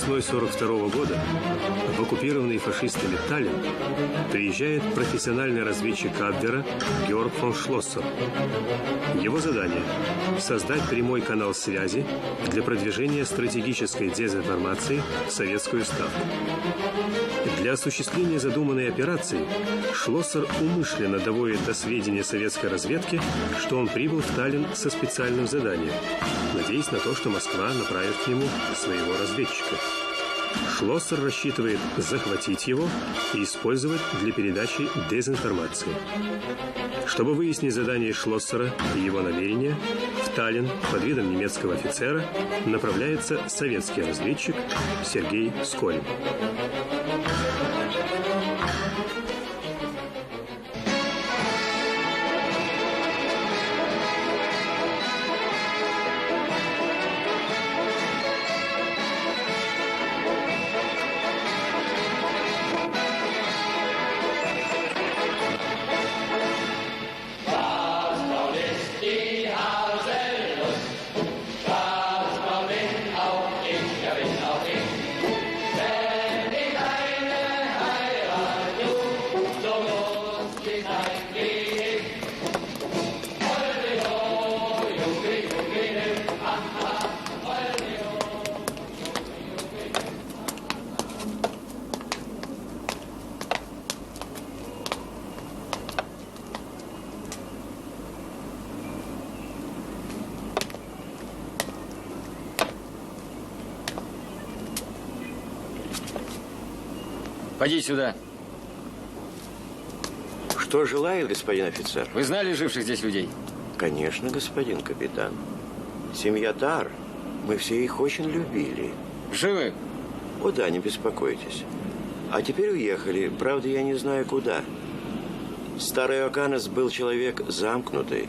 весной 1942 года в оккупированный фашистами Таллин приезжает профессиональный разведчик Абвера Георг фон Шлоссер. Его задание – создать прямой канал связи для продвижения стратегической дезинформации в советскую ставку. Для осуществления задуманной операции Шлоссер умышленно доводит до сведения советской разведки, что он прибыл в Таллин со специальным заданием, надеясь на то, что Москва направит к нему своего разведчика. Шлоссер рассчитывает захватить его и использовать для передачи дезинформации. Чтобы выяснить задание Шлоссера и его намерения, в Таллин под видом немецкого офицера направляется советский разведчик Сергей Скорин. Поди сюда. Что желает господин офицер? Вы знали живших здесь людей? Конечно, господин капитан. Семья Тар, мы все их очень любили. Живы? О да, не беспокойтесь. А теперь уехали, правда, я не знаю куда. Старый Оканес был человек замкнутый.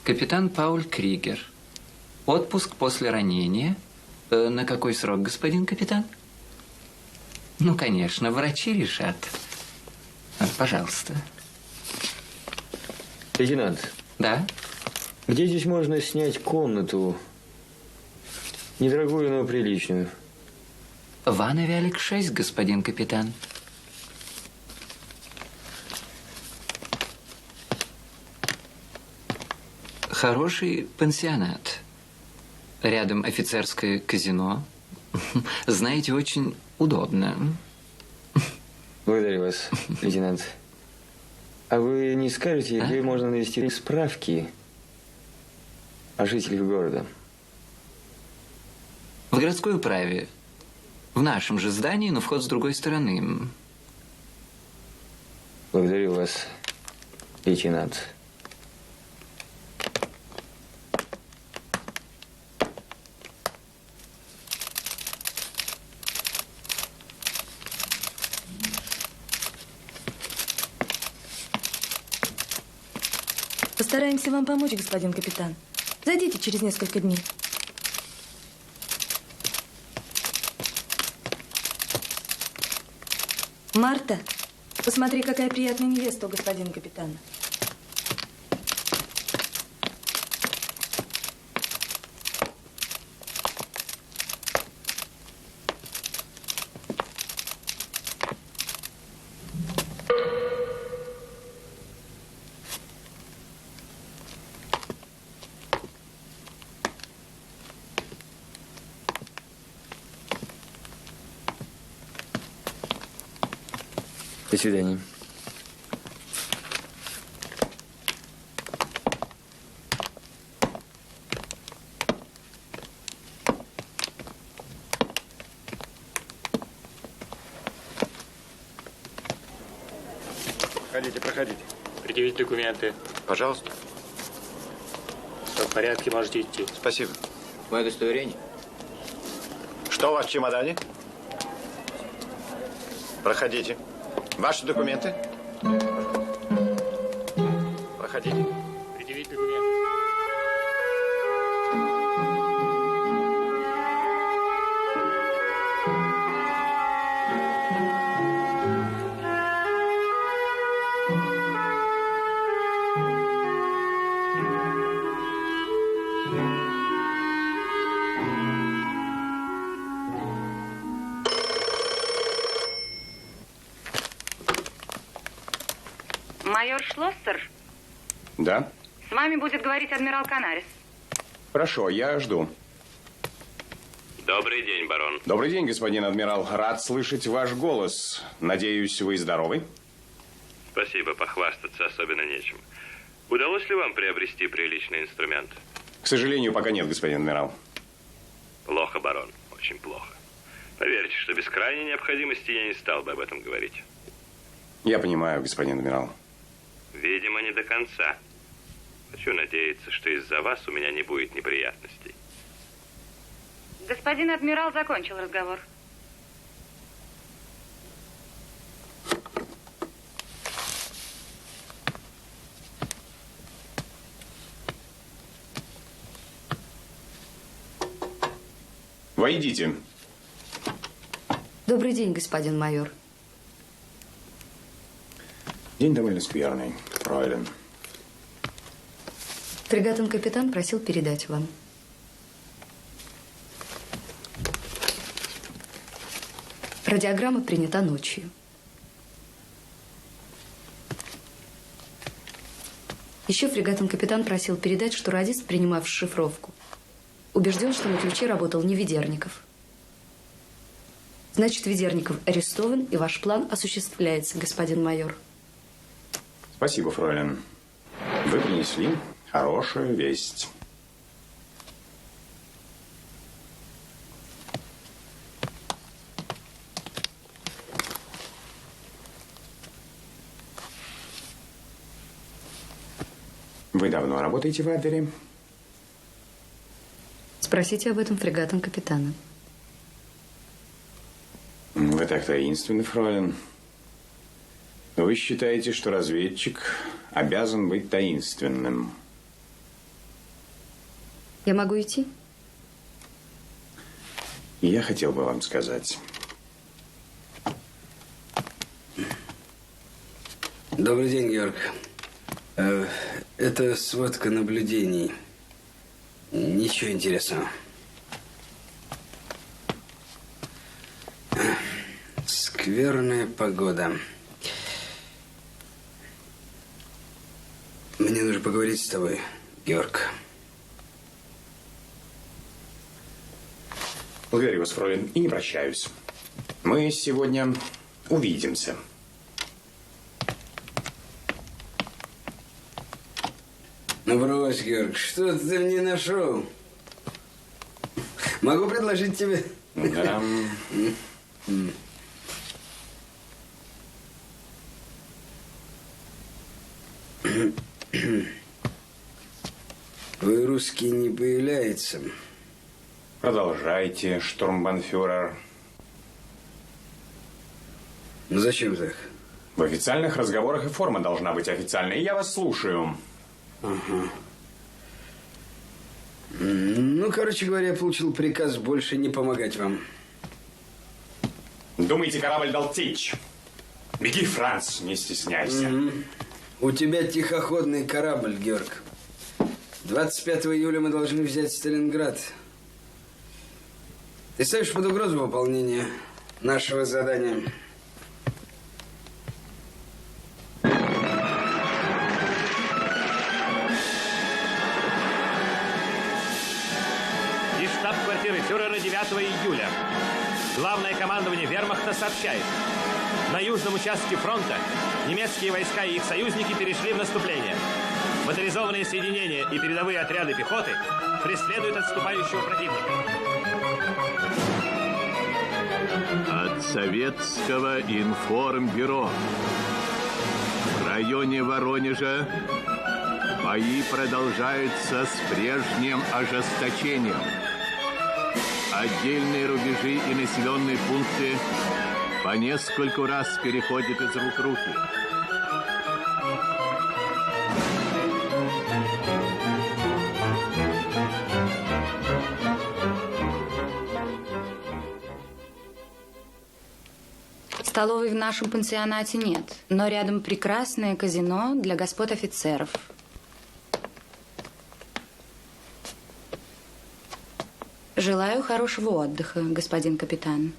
Капитан Пауль Кригер. Отпуск после ранения. На какой срок, господин капитан? Ну, конечно, врачи решат. Пожалуйста. Лейтенант. Да? Где здесь можно снять комнату? Недорогую, но приличную. Ван Авиалик 6, господин капитан. Хороший пансионат. Рядом офицерское казино. Знаете, очень удобно. Благодарю вас, лейтенант. А вы не скажете, где можно навести справки о жителях города? В городской управе. В нашем же здании, но вход с другой стороны. Благодарю вас, лейтенант. Постараемся вам помочь, господин капитан. Зайдите через несколько дней. Марта, посмотри, какая приятная невеста у господина капитана. До свидания. Проходите, проходите. Предъявить документы. Пожалуйста. Все в порядке, можете идти. Спасибо. Мое удостоверение. Что у вас в чемодане? Проходите. Ваши документы? Проходите. Проходите. Предъявить документы. Майор Шлоссер, Да? с вами будет говорить адмирал Канарис. Хорошо, я жду. Добрый день, барон. Добрый день, господин адмирал. Рад слышать ваш голос. Надеюсь, вы здоровы? Спасибо, похвастаться особенно нечем. Удалось ли вам приобрести приличный инструмент? К сожалению, пока нет, господин адмирал. Плохо, барон, очень плохо. Поверьте, что без крайней необходимости я не стал бы об этом говорить. Я понимаю, господин адмирал. Видимо, не до конца. Хочу надеяться, что из-за вас у меня не будет неприятностей. Господин адмирал закончил разговор. Войдите. Добрый день, господин майор. День довольно скверный, фройлен. Фрегатен-капитан просил передать вам. Радиограмма принята ночью. Еще фрегатен-капитан просил передать, что радист, принимавший шифровку, убежден, что на ключе работал не Ведерников. Значит, Ведерников арестован, и ваш план осуществляется, господин майор. Спасибо, фройлен. Вы принесли хорошую весть. Вы давно работаете в Адвере? Спросите об этом фрегатен-капитана. Вы так таинственны, фройлен. Вы считаете, что разведчик обязан быть таинственным? Я могу идти? Я хотел бы вам сказать. Добрый день, Георг. Это сводка наблюдений. Ничего интересного. Скверная погода. Мне нужно поговорить с тобой, Георг. Благодарю вас, фройлен, и не прощаюсь. Мы сегодня увидимся. Ну, брось, Георг, что ты мне нашел? Могу предложить тебе... Да. Вы, русский, не появляется. Продолжайте, штурмбанфюрер. Ну, зачем так? В официальных разговорах и форма должна быть официальной. Я вас слушаю. Ага. Ну, короче говоря, я получил приказ больше не помогать вам. Думаете, корабль дал течь? Беги, Франц, не стесняйся. У тебя тихоходный корабль, Георг. 25 июля мы должны взять Сталинград. Ты ставишь под угрозу выполнение нашего задания. Из штаб-квартиры фюрера 9 июля. Главное командование вермахта сообщает. На южном участке фронта немецкие войска и их союзники перешли в наступление. Моторизованные соединения и передовые отряды пехоты преследуют отступающего противника. От советского информбюро. В районе Воронежа бои продолжаются с прежним ожесточением. Отдельные рубежи и населенные пункты по нескольку раз переходят из рук в руки. Столовой в нашем пансионате нет, но рядом прекрасное казино для господ офицеров. Желаю хорошего отдыха, господин капитан.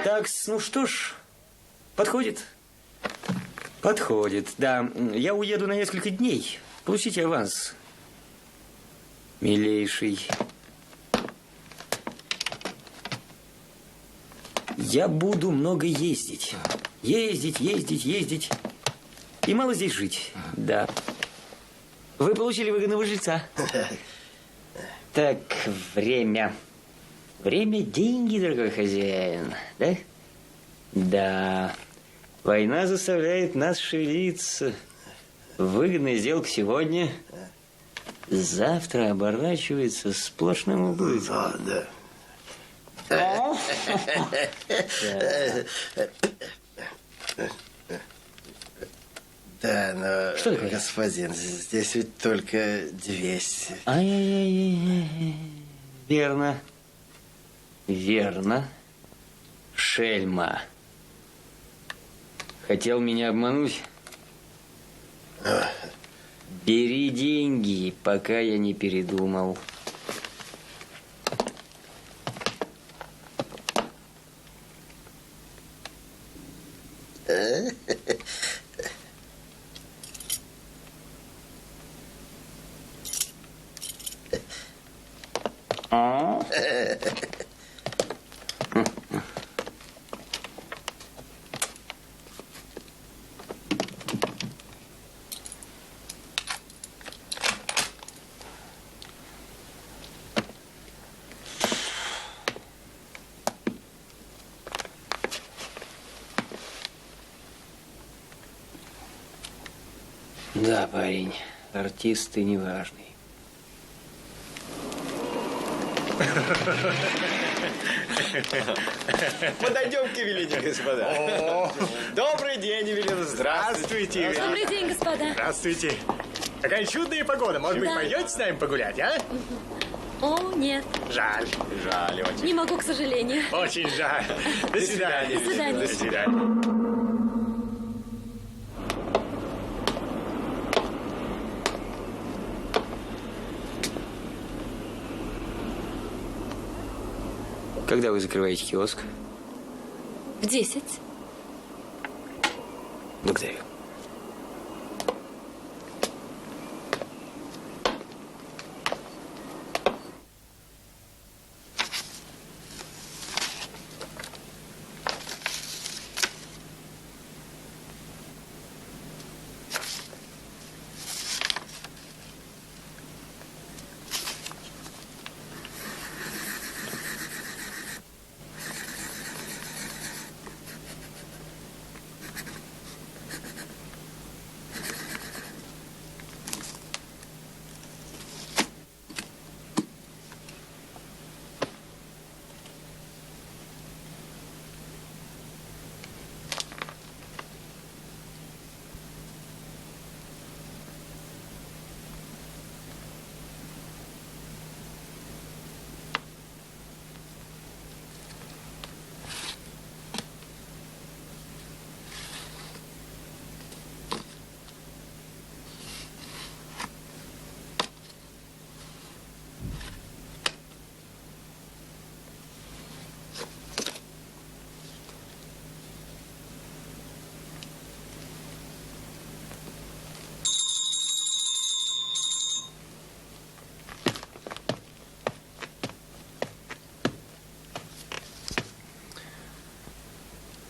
Так, ну что ж, подходит? Подходит, да. Я уеду на несколько дней. Получите аванс, милейший. Я буду много ездить. Ездить. И мало здесь жить, да. Вы получили выгодного жильца. Так, время. Время – деньги, дорогой хозяин, да? Да. Война заставляет нас шевелиться. Выгодная сделка сегодня, завтра оборачивается сплошным убытком. Да. Да, но, что такое? Господин, здесь ведь только 200. Ай-яй-яй. Верно. Шельма. Хотел меня обмануть? Бери деньги, пока я не передумал. Да, парень, артист ты неважный. Подойдем-ка, Эвелине, господа. Добрый день, Эвелина. Здравствуйте. Добрый день, господа. Здравствуйте. Какая чудная погода. Может быть, пойдете с нами погулять, а? О, нет. Жаль. Жаль очень. Не могу, к сожалению. Очень жаль. До свидания. До свидания. До свидания. Когда вы закрываете киоск? В 10. Благодарю.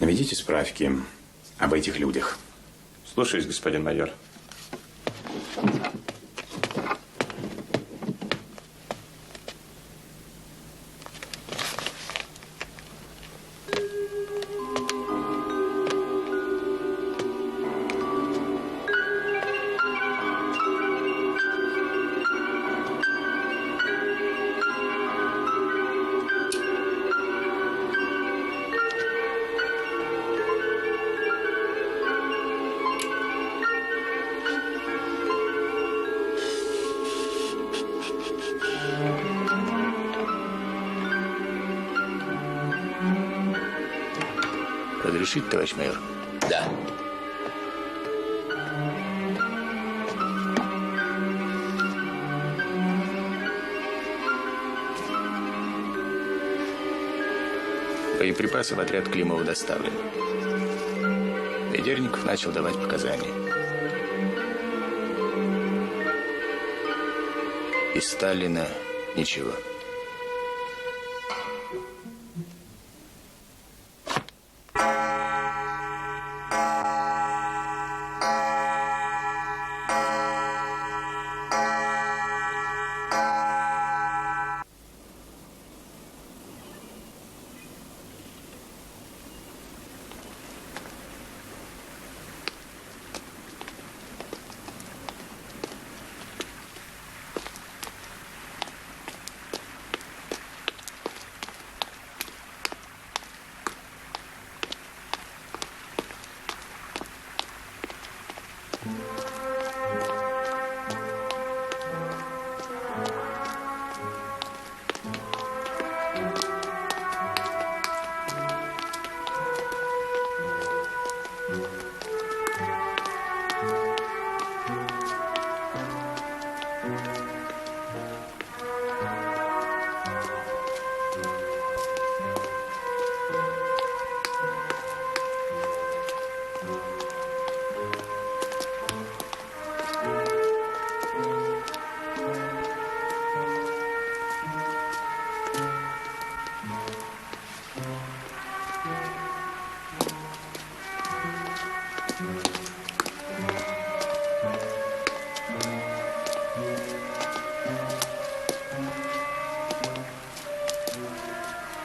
Наведите справки об этих людях. Слушаюсь, господин майор. Разрешить, товарищ майор? Да. Боеприпасы в отряд Климова доставлены. Ведерников начал давать показания. Из Сталина ничего.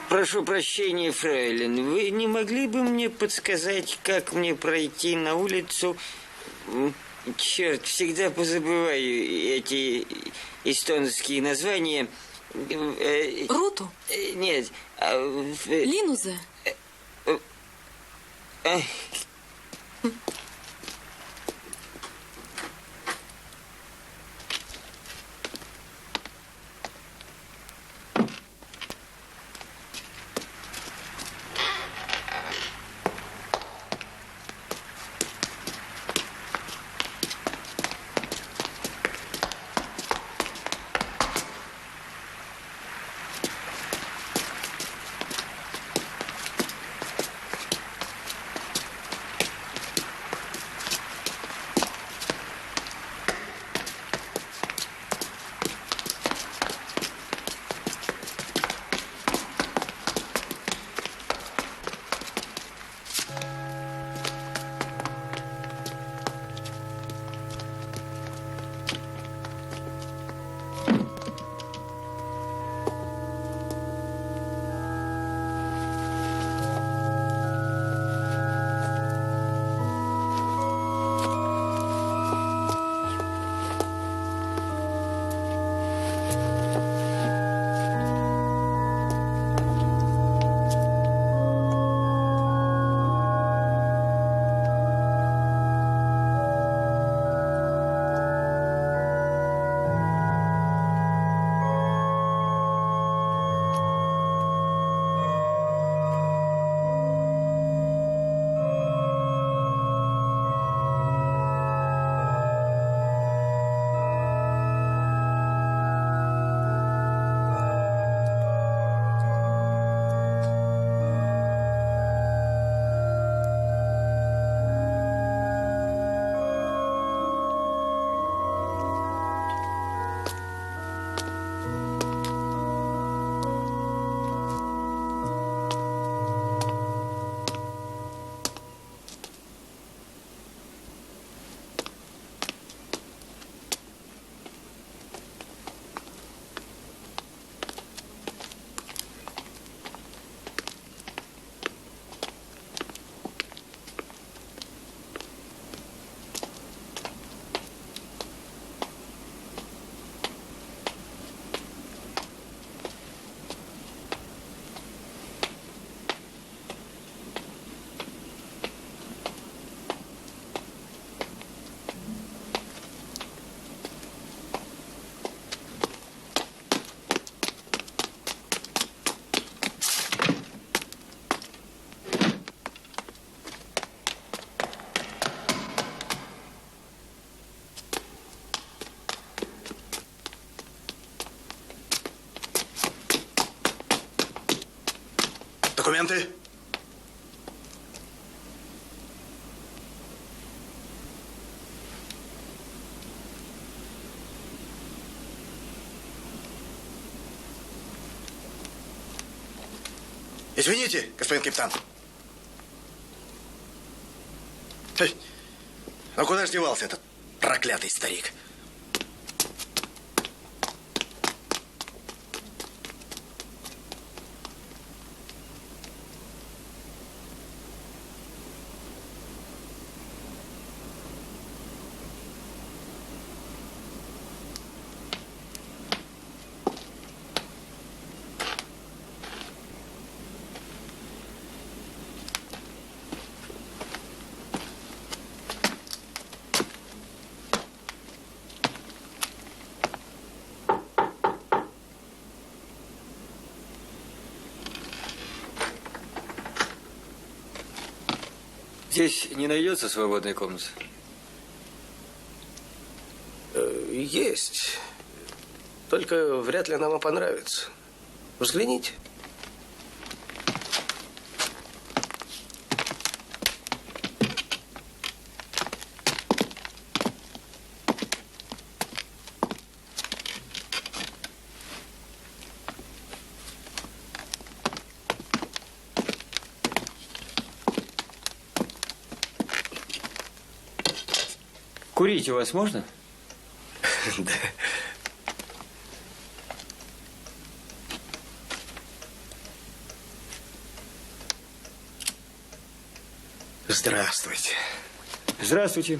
Прошу прощения, фрейлин, вы не могли бы мне подсказать, как мне пройти на улицу? Черт, всегда позабываю эти эстонские названия. Руту? Нет. Линузе? Документы? Извините, господин капитан. Ну куда ж девался этот проклятый старик? Здесь не найдется свободной комнаты? Есть. Только вряд ли она вам понравится. Взгляните. Курить у вас можно? Да. Здравствуйте. Здравствуйте.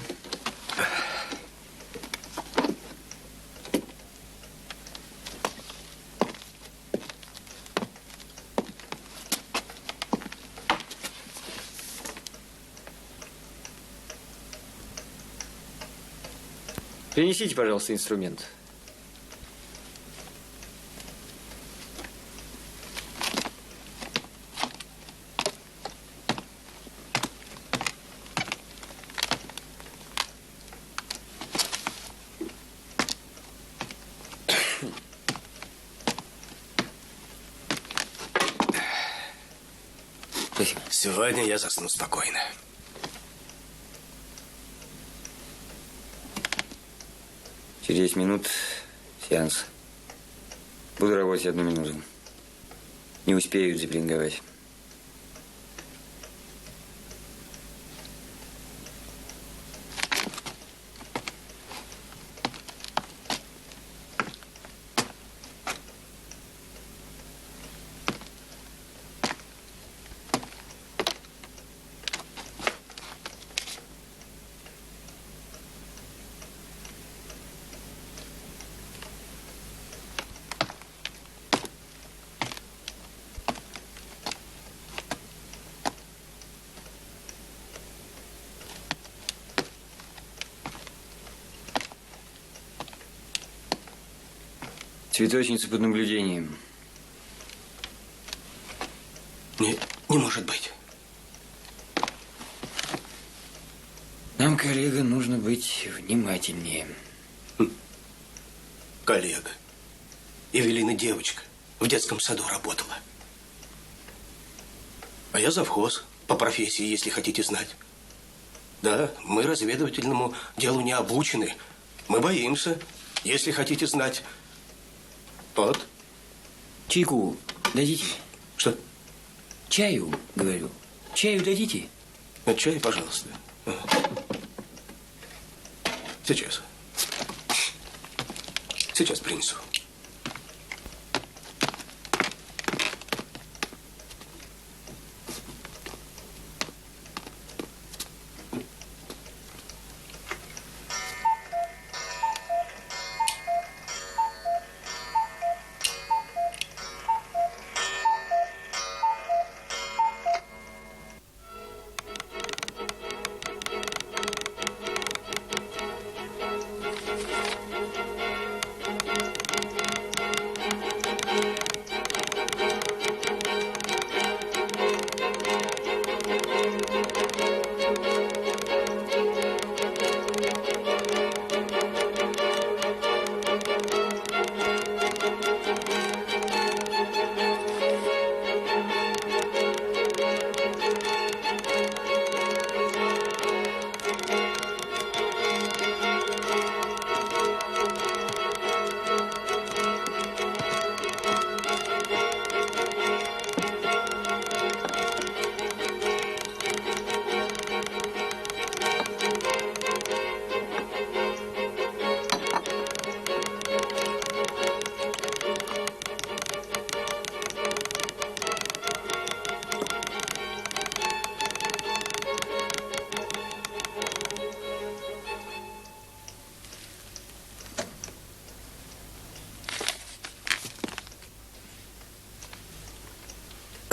Принесите, пожалуйста, инструмент. Сегодня я засну спокойно. Через 10 минут сеанс. Буду работать 1 минуту. Не успею запеленговать. Цветочница под наблюдением. Не может быть. Нам, коллега, нужно быть внимательнее. Коллега. Эвелина девочка. В детском саду работала. А я завхоз по профессии, если хотите знать. Да, мы разведывательному делу не обучены. Мы боимся, если хотите знать. Вот. Чайку дадите? Что? Чаю, говорю. Чаю дадите? Чай, пожалуйста. Сейчас. Сейчас принесу.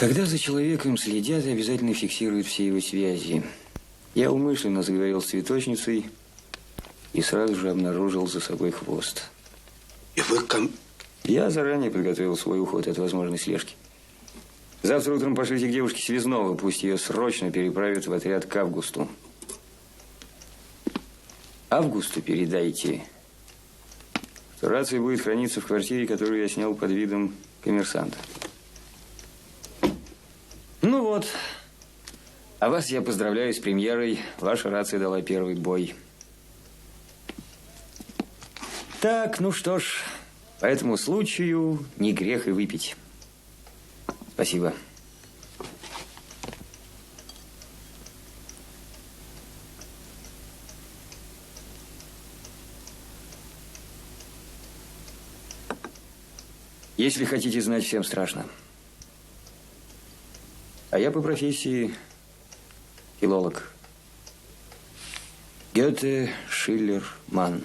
Когда за человеком следят, обязательно фиксируют все его связи. Я умышленно заговорил с цветочницей и сразу же обнаружил за собой хвост. И вы Я заранее подготовил свой уход от возможной слежки. Завтра утром пошлите к девушке связного, пусть ее срочно переправят в отряд к Августу. Августу передайте, что рация будет храниться в квартире, которую я снял под видом коммерсанта. Ну вот. А вас я поздравляю с премьерой. Ваша рация дала первый бой. Так, ну что ж, по этому случаю не грех и выпить. Спасибо. Если хотите знать, всем страшно. А я по профессии филолог. Гёте, Шиллер, Манн.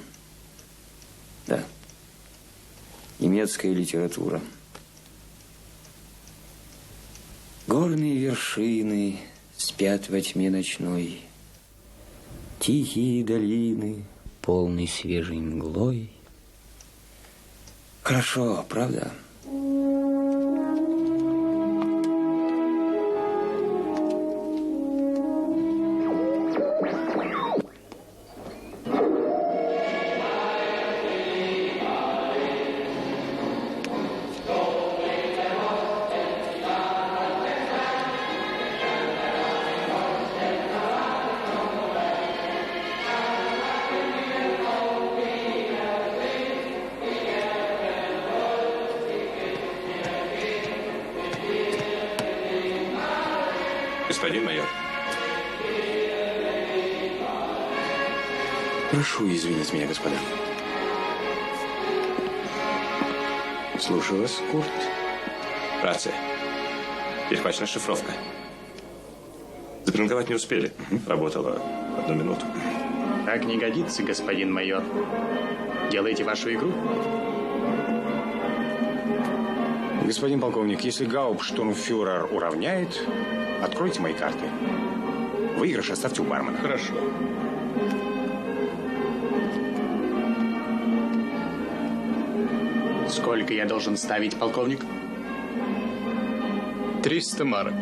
Да. Немецкая литература. Горные вершины спят во тьме ночной. Тихие долины, полные свежей мглой. Хорошо, правда? Господин майор. Прошу извинить меня, господа. Слушаю вас, Курт. Рация. Перехвачена шифровка. Запринговать не успели. Работала 1 минуту. Так не годится, господин майор. Делайте вашу игру. Господин полковник, если гауптштурмфюрер уравняет, откройте мои карты. Выигрыш оставьте у бармена. Хорошо. Сколько я должен ставить, полковник? 300 марок.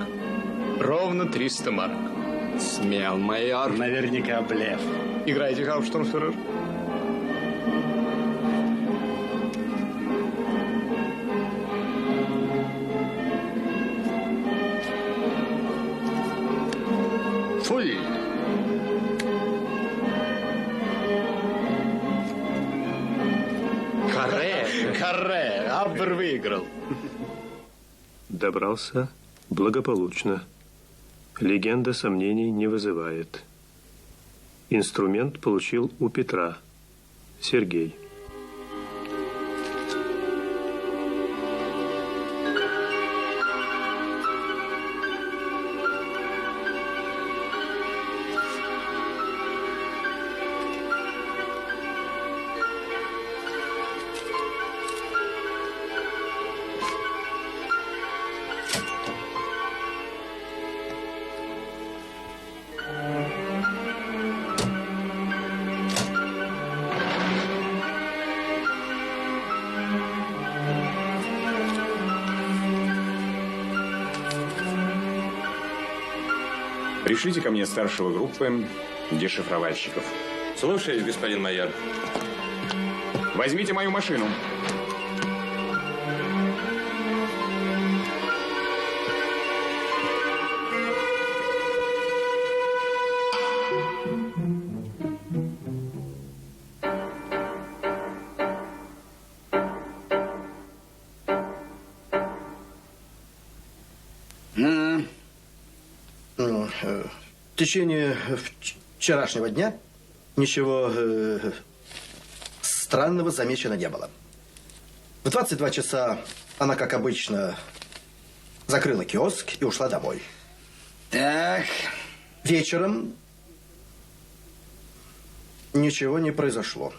Ровно 300 марок. Смел, майор. Наверняка блеф. Играйте, гауптштурмфюрер. Фуль. Карре. Абвер выиграл. Добрался благополучно. Легенда сомнений не вызывает. Инструмент получил у Петра. Сергей. Пришлите ко мне старшего группы дешифровальщиков. Слушаюсь, господин майор. Возьмите мою машину. В течение вчерашнего дня ничего странного замечено не было. В 22 часа она, как обычно, закрыла киоск и ушла домой. Так. Вечером ничего не произошло.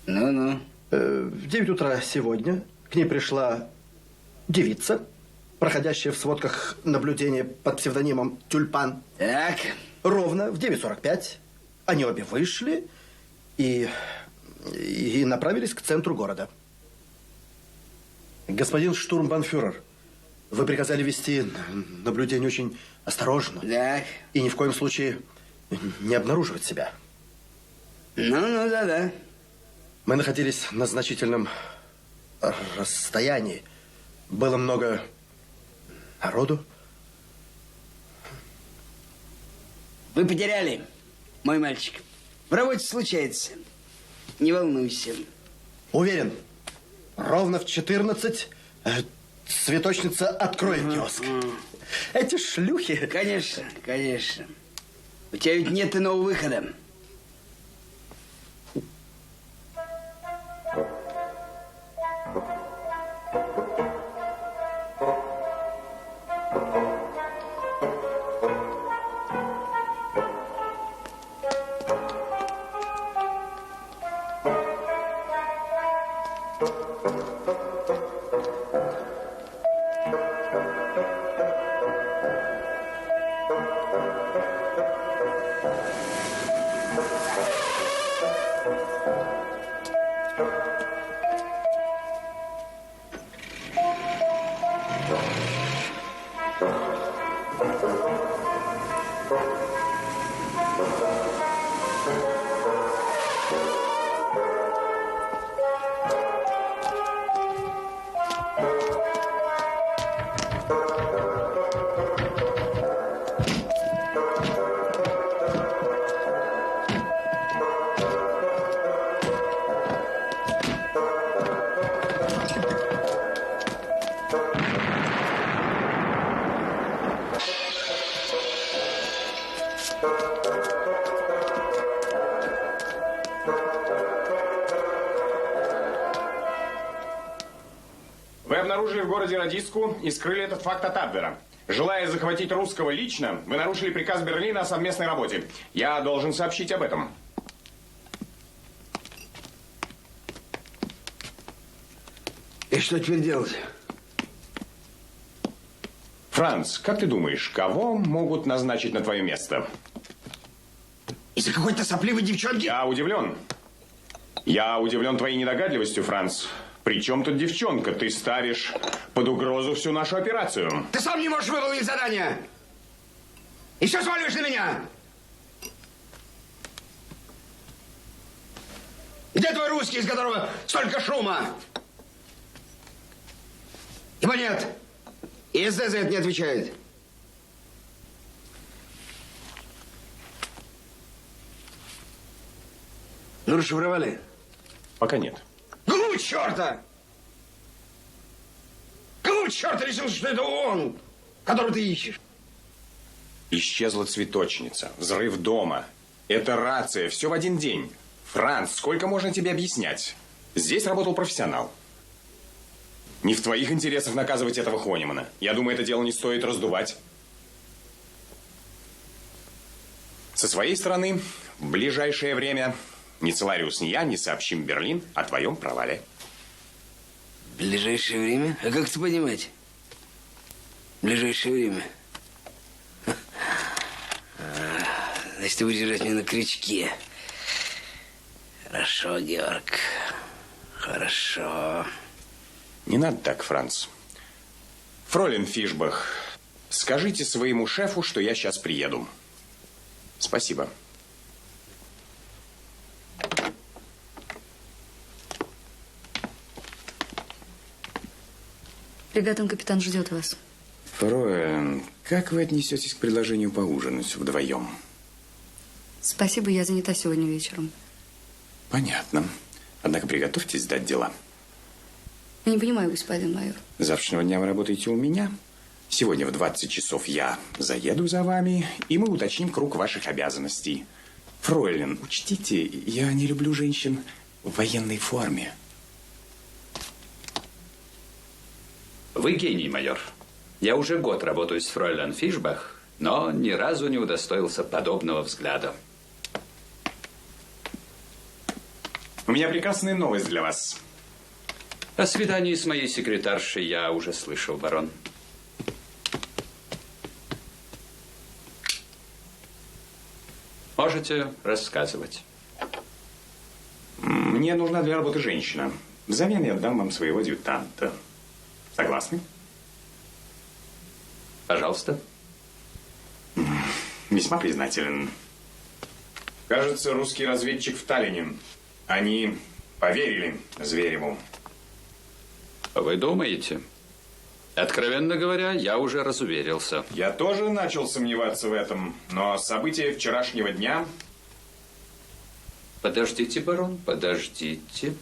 Ну-ну. В 9 утра сегодня к ней пришла девица проходящее в сводках наблюдение под псевдонимом «Тюльпан». Так. Ровно в 9:45 они обе вышли и направились к центру города. Господин штурмбанфюрер, вы приказали вести наблюдение очень осторожно. Так. И ни в коем случае не обнаруживать себя. Ну, да. Мы находились на значительном расстоянии. Было много народу. Вы потеряли, мой мальчик. В работе случается. Не волнуйся. Уверен, ровно в 14 цветочница откроет киоск. Эти шлюхи... Конечно, конечно. У тебя ведь нет иного выхода. В городе Радиску и скрыли этот факт от Абвера. Желая захватить русского лично, вы нарушили приказ Берлина о совместной работе. Я должен сообщить об этом. И что теперь делать? Франц, как ты думаешь, кого могут назначить на твое место? Из-за какой-то сопливой девчонки? Я удивлен. Я удивлен твоей недогадливостью, Франц. Причем тут девчонка? Ты ставишь под угрозу всю нашу операцию. Ты сам не можешь выполнить задание. И все сваливаешь на меня. Где твой русский, из которого столько шума? Его нет. И СД за это не отвечает. Ну, расшифровали? Пока нет. Какого черта? Какого черта решил, что это он, которого ты ищешь? Исчезла цветочница, взрыв дома. Это рация, все в один день. Франц, сколько можно тебе объяснять? Здесь работал профессионал. Не в твоих интересах наказывать этого Хонимана. Я думаю, это дело не стоит раздувать. Со своей стороны, в ближайшее время ни Целариус, ни я не сообщим Берлин о твоем провале. В ближайшее время? А как это понимать? В ближайшее время? Значит, ты будешь держать меня на крючке. Хорошо, Георг. Хорошо. Не надо так, Франц. Фролин Фишбах, скажите своему шефу, что я сейчас приеду. Спасибо. Фрегатен-капитан ждет вас. Фройлен, как вы отнесетесь к предложению поужинать вдвоем? Спасибо, я занята сегодня вечером. Понятно. Однако приготовьтесь сдать дела. Я не понимаю, господин майор. С завтрашнего дня вы работаете у меня. Сегодня в 20 часов я заеду за вами, и мы уточним круг ваших обязанностей. Фройлен, учтите, я не люблю женщин в военной форме. Вы гений, майор. Я уже год работаю с фройлен Фишбах, но ни разу не удостоился подобного взгляда. У меня прекрасная новость для вас. О свидании с моей секретаршей я уже слышал, барон. можете рассказывать. Мне нужна для работы женщина. Взамен я отдам вам своего адъютанта. Согласны? Пожалуйста. Весьма признателен. Кажется, русский разведчик в Таллине. Они поверили Звереву. Вы думаете? Откровенно говоря, я уже разуверился. Я тоже начал сомневаться в этом, но события вчерашнего дня... Подождите, барон, подождите.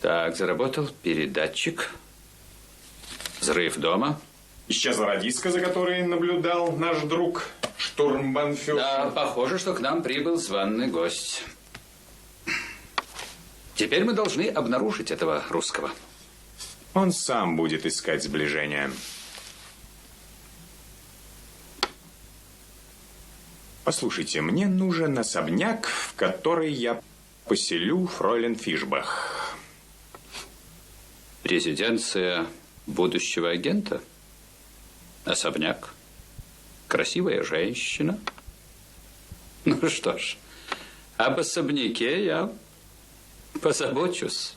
Так, заработал передатчик. Взрыв дома. Исчезла радиска, за которой наблюдал наш друг штурмбанфюрер. Да, похоже, что к нам прибыл званый гость. Теперь мы должны обнаружить этого русского. Он сам будет искать сближение. Послушайте, мне нужен особняк, в который я поселю фройлен Фишбах. Резиденция будущего агента? Особняк? Красивая женщина? Ну что ж, об особняке я позабочусь.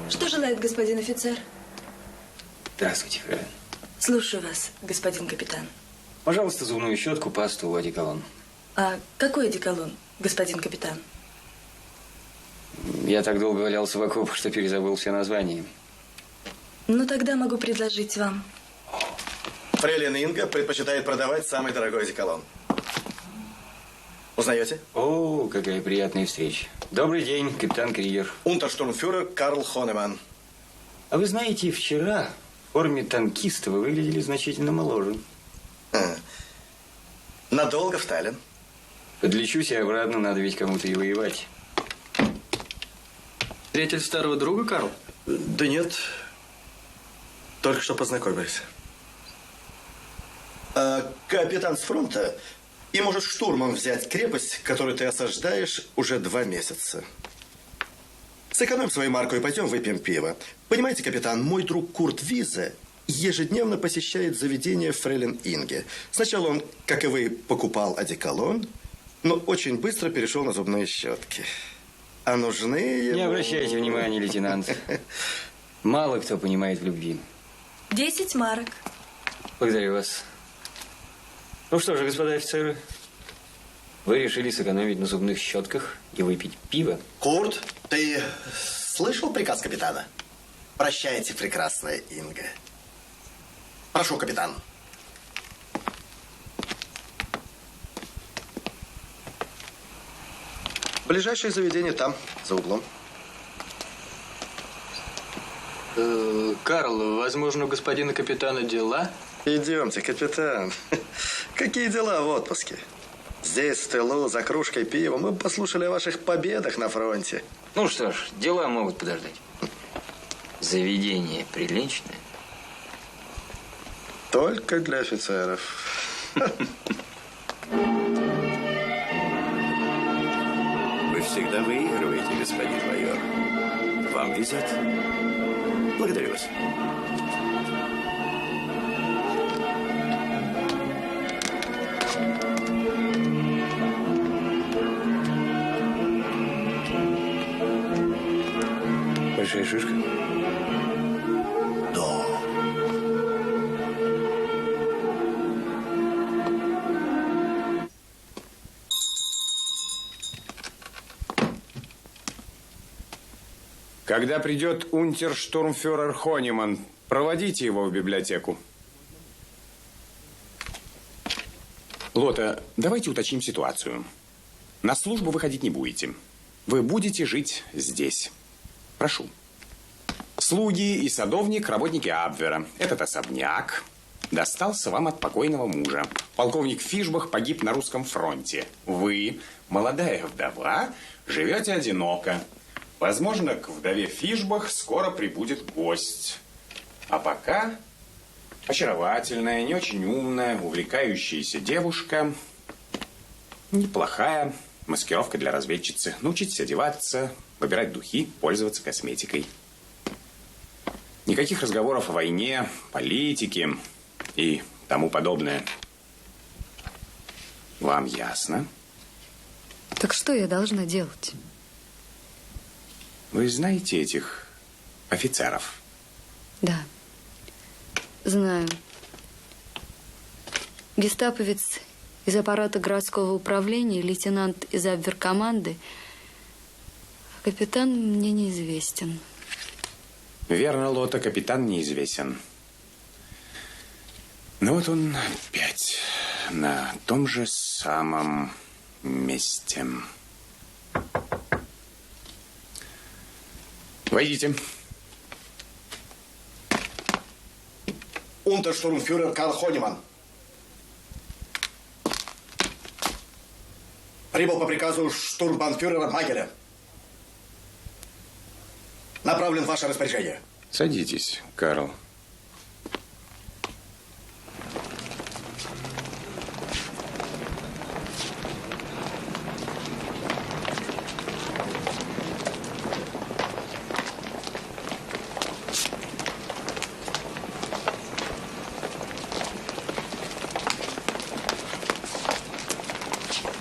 Что желает господин офицер? Здравствуйте, фрейлин. Слушаю вас, господин капитан. Пожалуйста, зубную щетку, пасту, одеколон. А какой одеколон, господин капитан? Я так долго валялся в окопах, что перезабыл все названия. Ну, тогда могу предложить вам. Фрейлин Инга предпочитает продавать самый дорогой одеколон. Узнаете? О, какая приятная встреча. Добрый день, капитан Кригер. Унтерштурмфюрер Карл Хонеман. А вы знаете, вчера в форме танкиста вы выглядели значительно моложе. Надолго в Таллин? Подлечусь и обратно, надо ведь кому-то и воевать. Приятель старого друга, Карл? Да нет. Только что познакомились. Капитан с фронта и может штурмом взять крепость, которую ты осаждаешь уже 2 месяца. Сэкономим свою марку и пойдем выпьем пиво. Понимаете, капитан, мой друг Курт Визе ежедневно посещает заведение фрейлин Инге. Сначала он, как и вы, покупал одеколон, но очень быстро перешел на зубные щетки. А нужны ему... Не обращайте внимания, лейтенант. Мало кто понимает в любви. 10 марок. Благодарю вас. Ну что же, господа офицеры, вы решили сэкономить на зубных щетках и выпить пиво? Курт, ты слышал приказ капитана? Прощайте, прекрасная Инга. Прошу, капитан. Ближайшее заведение там, за углом. Карл, возможно, у господина капитана дела? Идемте, капитан. Какие дела в отпуске? Здесь, в тылу, за кружкой пива, мы бы послушали о ваших победах на фронте. Ну что ж, дела могут подождать. Заведение приличное. Только для офицеров. Вы всегда выигрываете, господин майор. Вам везет. Благодарю вас. Большая шишка? Да. Когда придет унтерштурмфюрер Хонеман, проводите его в библиотеку. Лота, давайте уточним ситуацию. На службу выходить не будете. Вы будете жить здесь. Прошу. Слуги и садовник – работники Абвера. Этот особняк. достался вам от покойного мужа. Полковник Фишбах погиб на русском фронте. Вы, молодая вдова, живете одиноко. Возможно, к вдове Фишбах скоро прибудет гость. А пока очаровательная, не очень умная, увлекающаяся девушка, неплохая маскировка для разведчицы. Научитесь одеваться, выбирать духи, пользоваться косметикой. Никаких разговоров о войне, политике и тому подобное. Вам ясно? Так что я должна делать? Вы знаете этих офицеров? Да. Знаю. Гестаповец из аппарата городского управления, лейтенант из обверкоманды, а капитан мне неизвестен. Верно, Лота, капитан неизвестен. Но вот он опять на том же самом месте. Войдите. Унтерштурмфюрер Карл Хонеман. Прибыл по приказу штурмбанфюрера Магеля. Направлен в ваше распоряжение. Садитесь, Карл.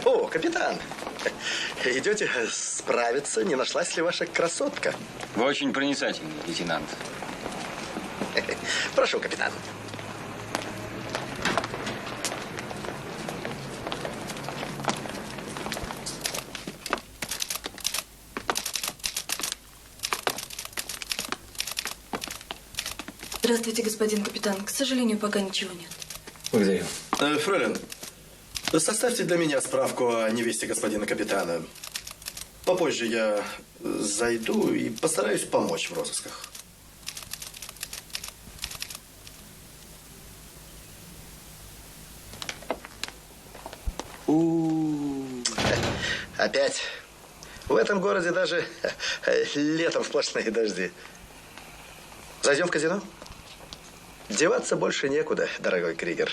О, капитан. Идете справиться, не нашлась ли ваша красотка? Вы очень проницательный, лейтенант. Прошу, капитан. Здравствуйте, господин капитан. К сожалению, пока ничего нет. Благодарю. Фрейлин, составьте для меня справку о невесте господина капитана. Попозже я зайду и постараюсь помочь в розысках. Опять. В этом городе даже летом сплошные дожди. Зайдем в казино? Деваться больше некуда, дорогой Кригер.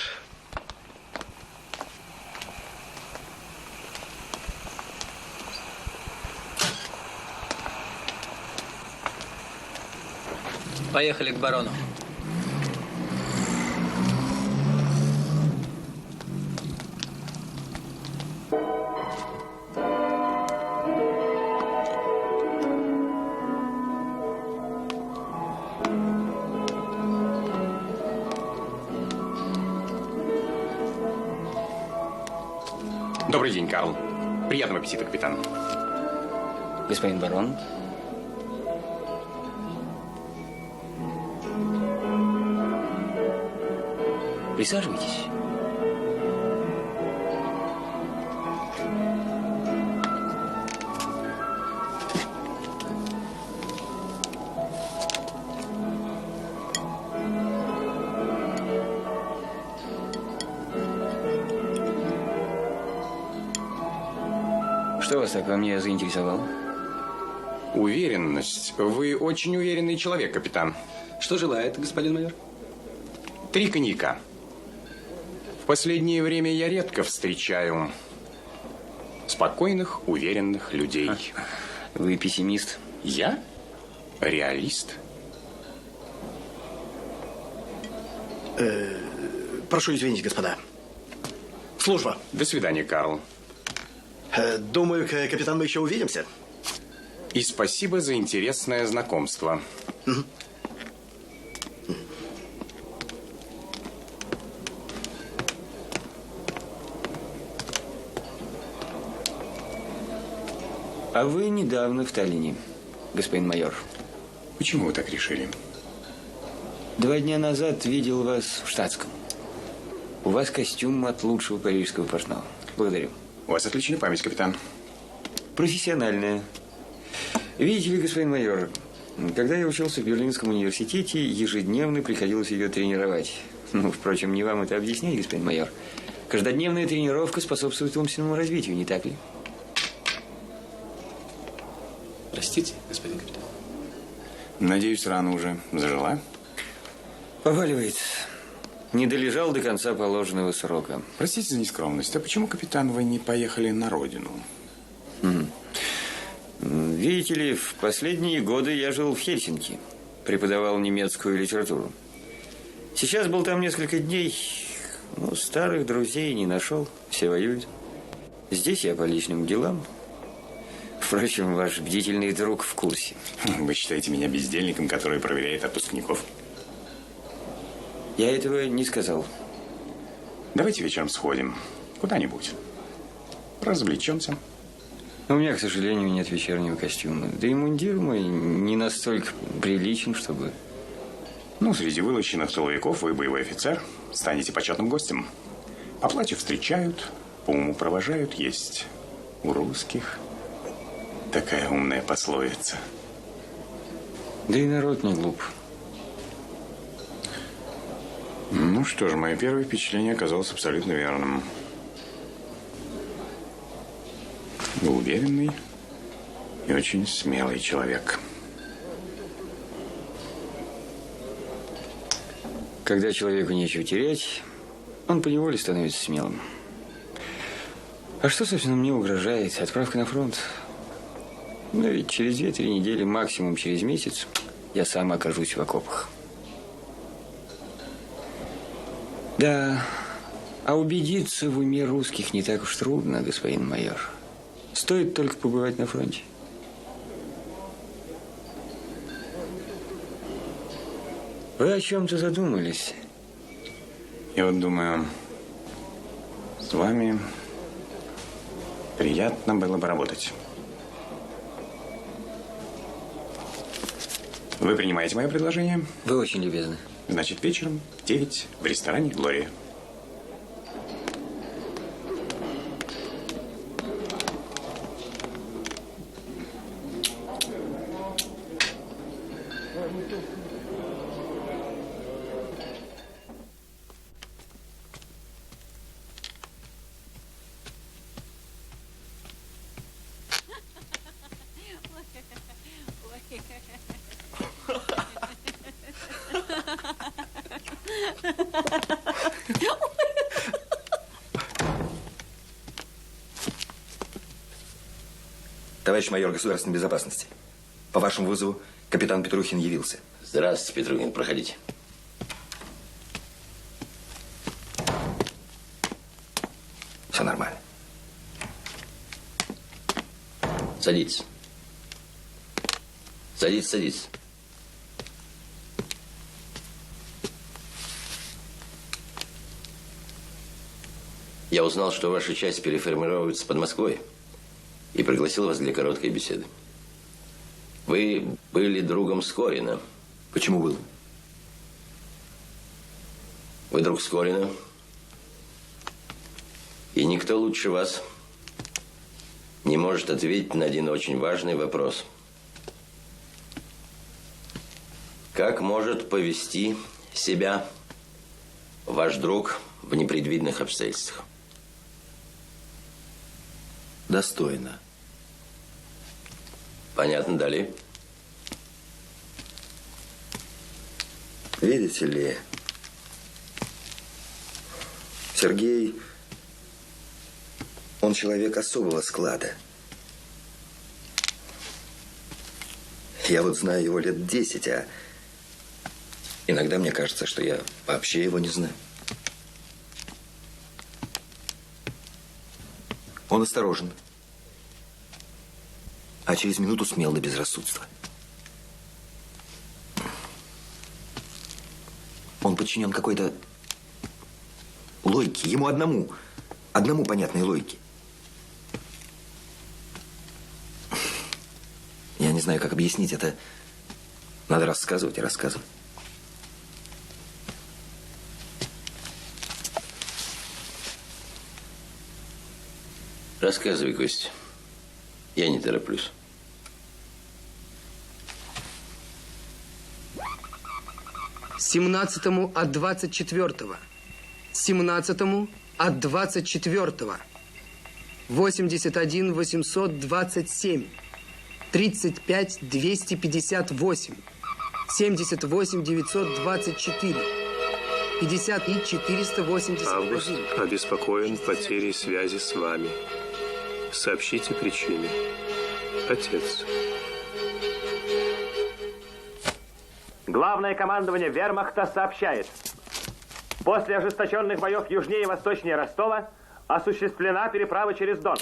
Поехали к барону. Добрый день, Карл. Приятного аппетита, капитан. Господин барон. Присаживайтесь. Что вас так во мне заинтересовало? Уверенность. Вы очень уверенный человек, капитан. Что желает, господин майор? 3 коньяка. В последнее время я редко встречаю спокойных, уверенных людей. Вы пессимист? Я? Реалист. Прошу извинить, господа. Служба. До свидания, Карл. Думаю, капитан, мы еще увидимся. И спасибо за интересное знакомство. А вы недавно в Таллине, господин майор. Почему вы так решили? 2 дня назад видел вас в штатском. У вас костюм от лучшего парижского портного. Благодарю. У вас отличная память, капитан. Профессиональная. Видите ли, господин майор, Когда я учился в Берлинском университете, ежедневно приходилось ее тренировать. Ну, впрочем, не вам это объяснять, господин майор. Каждодневная тренировка способствует умственному развитию, не так ли? Простите, господин капитан. Надеюсь, рана уже зажила? Поваливает. Не долежал до конца положенного срока. Простите за нескромность, а почему, капитан, вы не поехали на родину? Видите ли, в последние годы я жил в Хельсинки. Преподавал немецкую литературу. Сейчас был там несколько дней. Ну, старых друзей не нашел. Все воюют. Здесь я по личным делам. Впрочем, ваш бдительный друг в курсе. Вы считаете меня бездельником, который проверяет отпускников? Я этого не сказал. Давайте вечером сходим. Куда-нибудь. Развлечемся. У меня, к сожалению, нет вечернего костюма. Да и мундир мой не настолько приличен, чтобы... Ну, среди вылощенных тыловиков вы боевой офицер. Станете почетным гостем. По платью встречают, по уму провожают. Есть у русских такая умная пословица. Да и народ не глуп. Ну что ж, мое первое впечатление оказалось абсолютно верным. Вы уверенный и очень смелый человек. Когда человеку нечего терять, он поневоле становится смелым. А что, собственно, мне угрожает? Отправка на фронт. Но ведь через 2-3 недели, максимум через месяц, я сам окажусь в окопах. Да, а убедиться в уме русских не так уж трудно, господин майор. Стоит только побывать на фронте. Вы о чем-то задумались? Я вот думаю, с вами приятно было бы работать. Вы принимаете мое предложение? Вы очень любезны. Значит, вечером в 9 в ресторане «Глория». Товарищ майор государственной безопасности, по вашему вызову капитан Петрухин явился. Здравствуйте, Петрухин, проходите. Все нормально. Садитесь. Садитесь, садитесь. Я узнал, что ваша часть переформируется под Москвой и пригласил вас для короткой беседы. Вы были другом Скорина. Почему был? Вы друг Скорина, и никто лучше вас не может ответить на один очень важный вопрос. Как может повести себя ваш друг в непредвиденных обстоятельствах? Достойно. Понятно, далее. Видите ли, Сергей, он человек особого склада. Я вот знаю его лет 10, а иногда мне кажется, что я вообще его не знаю. Он осторожен, а через минуту смел до безрассудства. Он подчинен какой-то логике, ему одному понятной логике. Я не знаю, как объяснить это. Надо рассказывать и рассказывать. Рассказывай, Костя. Я не тороплюсь. 17-му от 24-го. 17-му от 24-го. 81 827. 35 258. 78 924. 50 и 481. Август обеспокоен потерей связи с вами. Сообщите причины. Отец. Главное командование вермахта сообщает. После ожесточенных боев южнее и восточнее Ростова осуществлена переправа через Дон.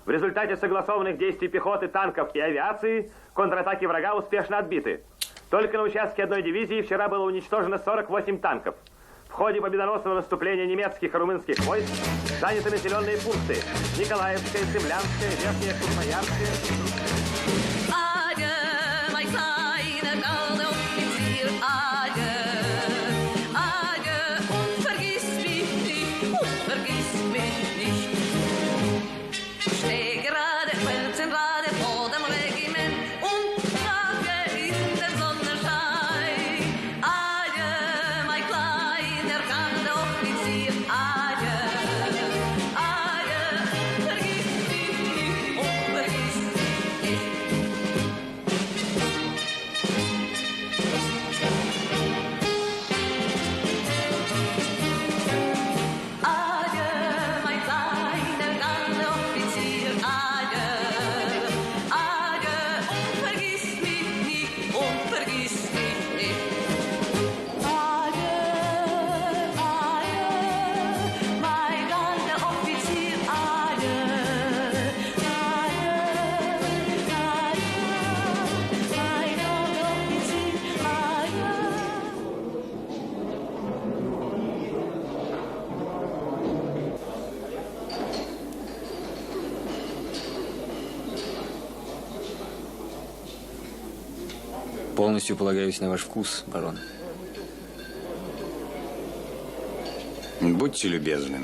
В результате согласованных действий пехоты, танков и авиации контратаки врага успешно отбиты. Только на участке одной дивизии вчера было уничтожено 48 танков. В ходе победоносного наступления немецких и румынских войск заняты населенные пункты Николаевская, Землянская, Верхняя Курмаярская. Полностью полагаюсь на ваш вкус, барон. Будьте любезны.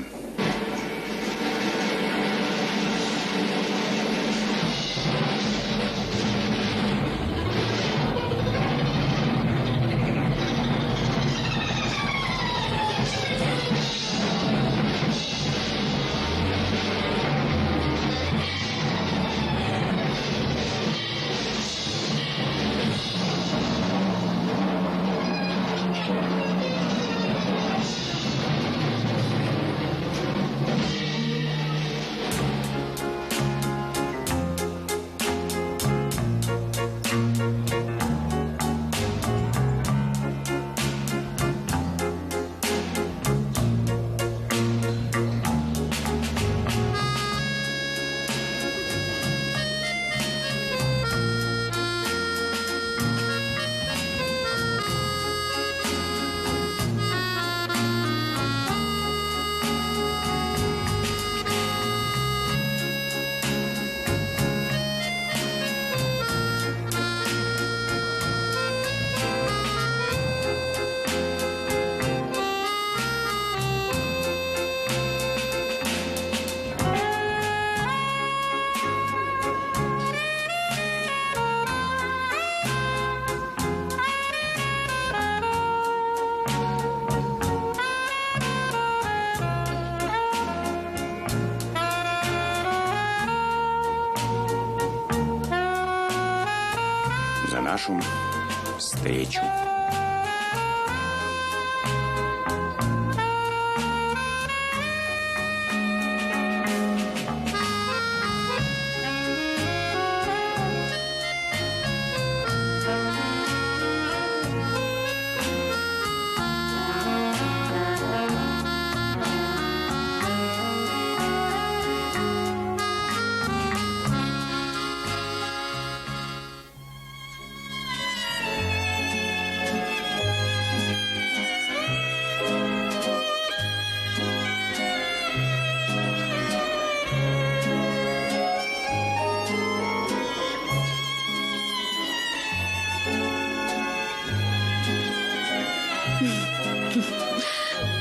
За нашу встречу.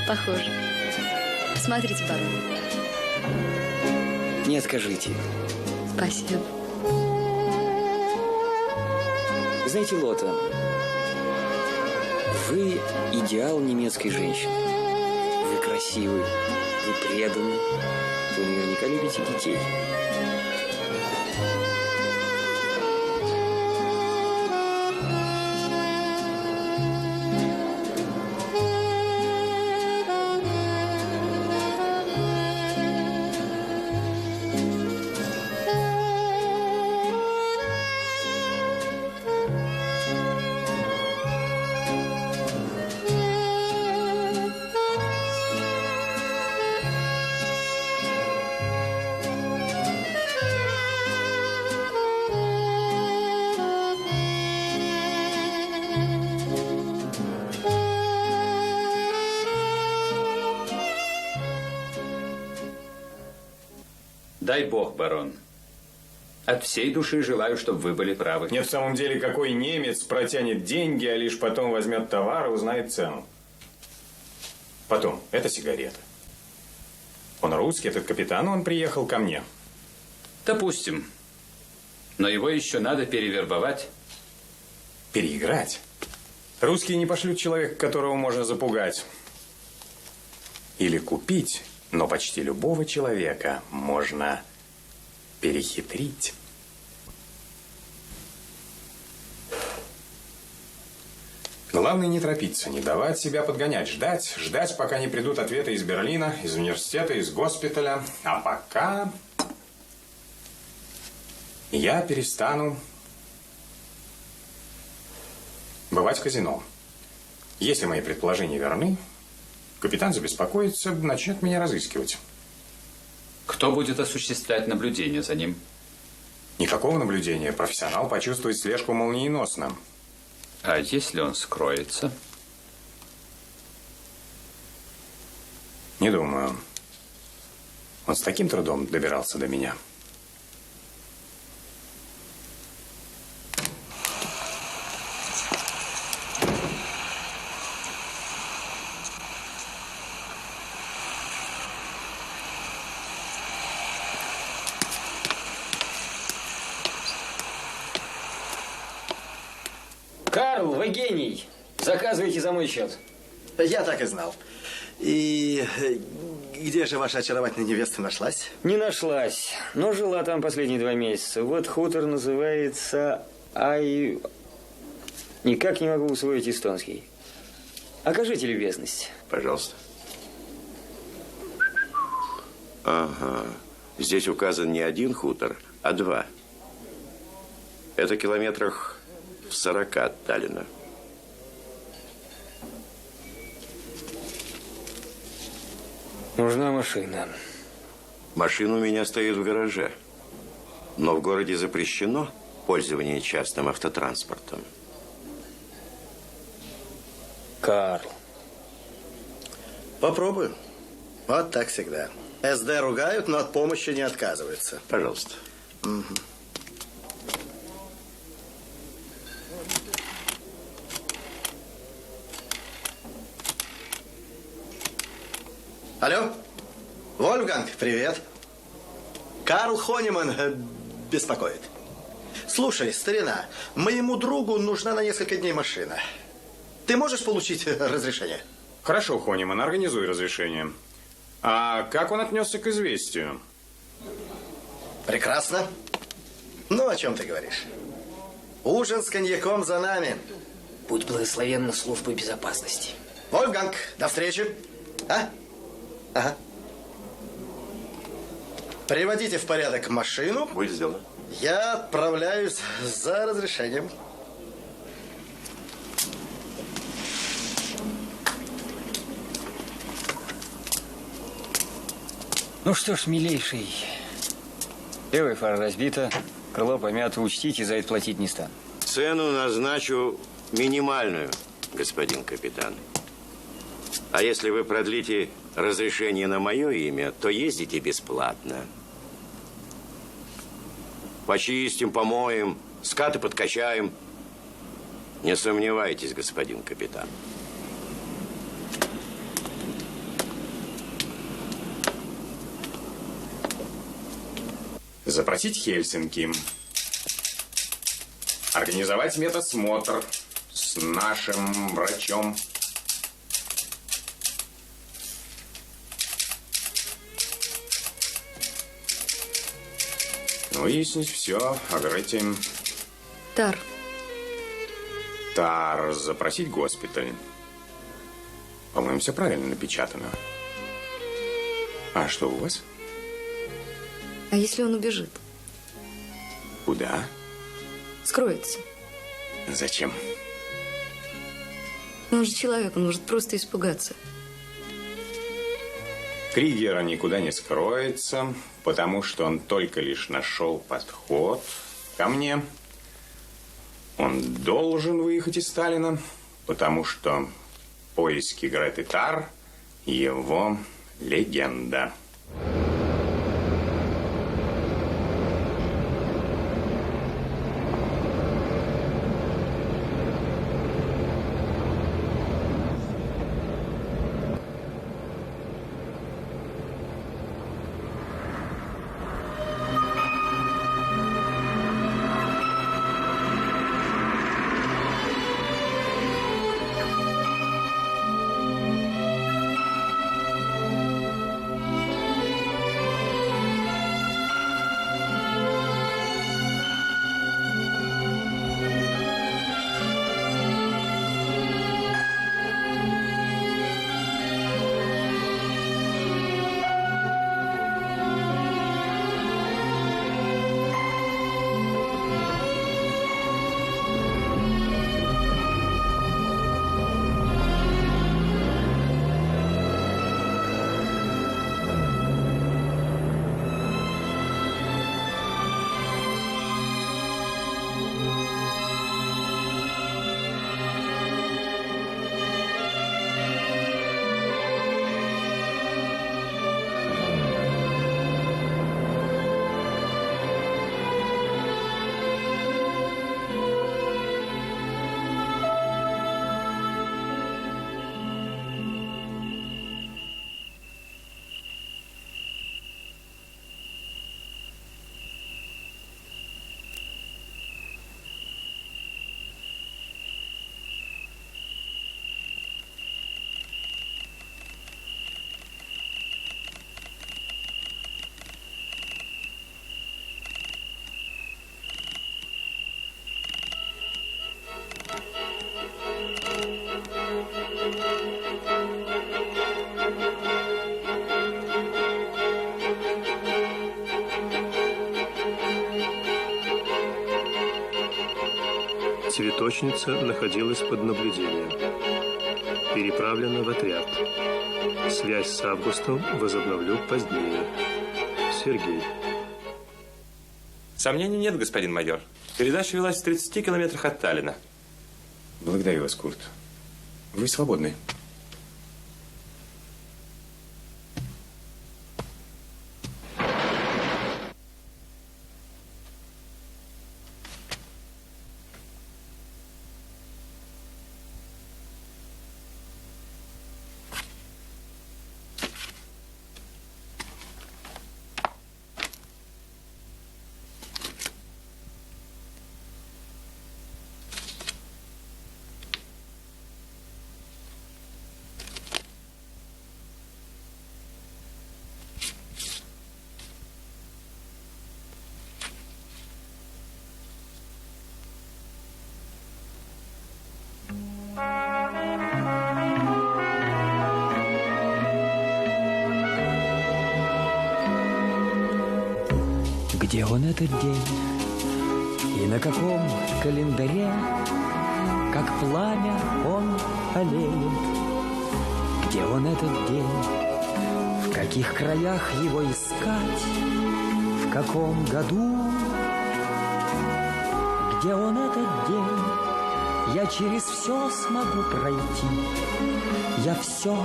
Похоже. Посмотрите, барон. Не откажите. Спасибо. Знаете, Лота, Вы идеал немецкой женщины. Вы красивы, вы преданы. Вы наверняка любите детей. Дай бог, барон. От всей души желаю, чтобы вы были правы. Нет, в самом деле, какой немец протянет деньги, а лишь потом возьмет товар и узнает цену? Потом, это сигарета. Он русский, этот капитан, он приехал ко мне. Допустим. Но его еще надо перевербовать. Переиграть? Русские не пошлют человека, которого можно запугать. Или купить. Но почти любого человека можно перехитрить. Главное не торопиться, не давать себя подгонять, ждать, пока не придут ответы из Берлина, из университета, из госпиталя. А пока я перестану бывать в казино. Если мои предположения верны, капитан забеспокоится, начнет меня разыскивать. Кто будет осуществлять наблюдение за ним? Никакого наблюдения. Профессионал почувствует слежку молниеносно. А если он скроется? Не думаю. Он с таким трудом добирался до меня. Карл, вы гений. Заказывайте за мой счет. Я так и знал. И где же ваша очаровательная невеста нашлась? Не нашлась, но жила там последние 2 месяца. Вот хутор называется Никак не могу усвоить эстонский. Окажите любезность. Пожалуйста. Ага. Здесь указан не 1 хутор, а 2. Это километрах в 40 от Таллина. Нужна машина. Машина у меня стоит в гараже. Но в городе запрещено пользование частным автотранспортом. Карл. Попробую. Вот так всегда. СД ругают, но от помощи не отказываются. Пожалуйста. Угу. Алло? Вольфганг, привет. Карл Хонеман беспокоит. Слушай, старина, моему другу нужна на несколько дней машина. Ты можешь получить разрешение? Хорошо, Хонеман, организуй разрешение. А как он отнесся к известию? Прекрасно. Ну, о чем ты говоришь? Ужин с коньяком за нами. Будь благословенна служба безопасности. Вольфганг, до встречи. А? Ага. Приводите в порядок машину. Будет сделано. Я отправляюсь за разрешением. Ну что ж, милейший. Левая фара разбита, крыло помято. Учтите, за это платить не стану. Цену назначу минимальную, господин капитан. А если вы продлите разрешение на мое имя, то ездите бесплатно. Почистим, помоем, скаты подкачаем. Не сомневайтесь, господин капитан. Запросить Хельсинки. Организовать медосмотр с нашим врачом. Выяснить все о Грете. Тар. Тар, запросить госпиталь. По-моему, все правильно напечатано. А что у вас? А если он убежит? Куда? Скроется. Зачем? Он же человек, он может просто испугаться. Кригер никуда не скроется, потому что он только лишь нашел подход ко мне. Он должен выехать из Сталина, потому что поиски Греты Тар – его легенда. Цветочница находилась под наблюдением. Переправлена в отряд. Связь с Августом возобновлю позднее. Сергей. Сомнений нет, господин майор. Передача велась в 30 километрах от Таллина. Благодарю вас, Курт. Вы свободны. Где он этот день? И на каком календаре, как пламя, он олеет? Где он этот день? В каких краях его искать? В каком году? Где он этот день? Я через все смогу пройти. Я все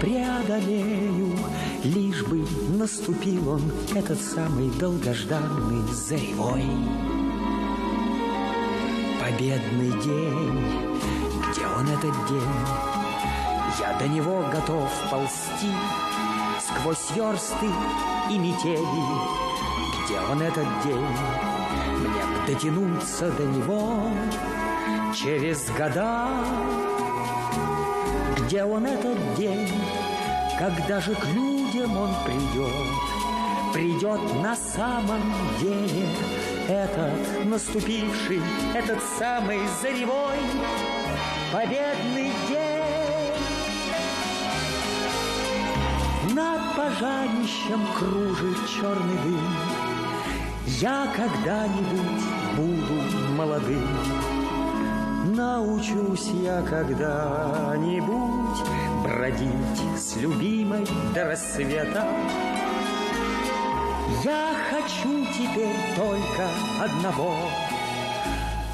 преодолею, лишь бы наступил он, этот самый долгожданный заревой. Победный день, где он этот день? Я до него готов ползти сквозь версты и метели. Где он этот день? Мне б дотянуться до него, через года. Где он этот день, когда же к людям он придет на самом деле, этот наступивший, этот самый заревой победный день. Над пожарищем кружит черный дым. Я когда-нибудь буду молодым. Научусь я когда-нибудь бродить с любимой до рассвета. Я хочу теперь только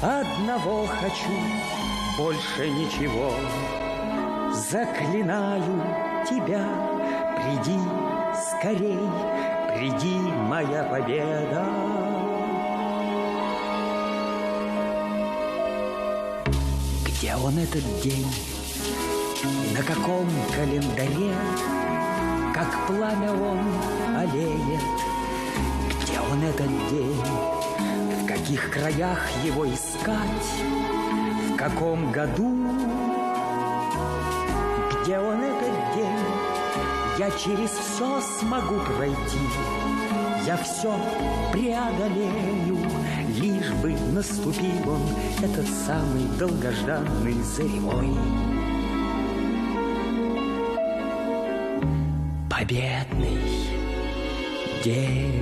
одного хочу, больше ничего. Заклинаю тебя, приди скорей, приди, моя победа. Где он этот день? На каком календаре? Как пламя он олеет? Где он этот день? В каких краях его искать? В каком году? Где он этот день? Я через все смогу пройти. Я все преодолею, лишь бы наступил он, этот самый долгожданный заревой победный день.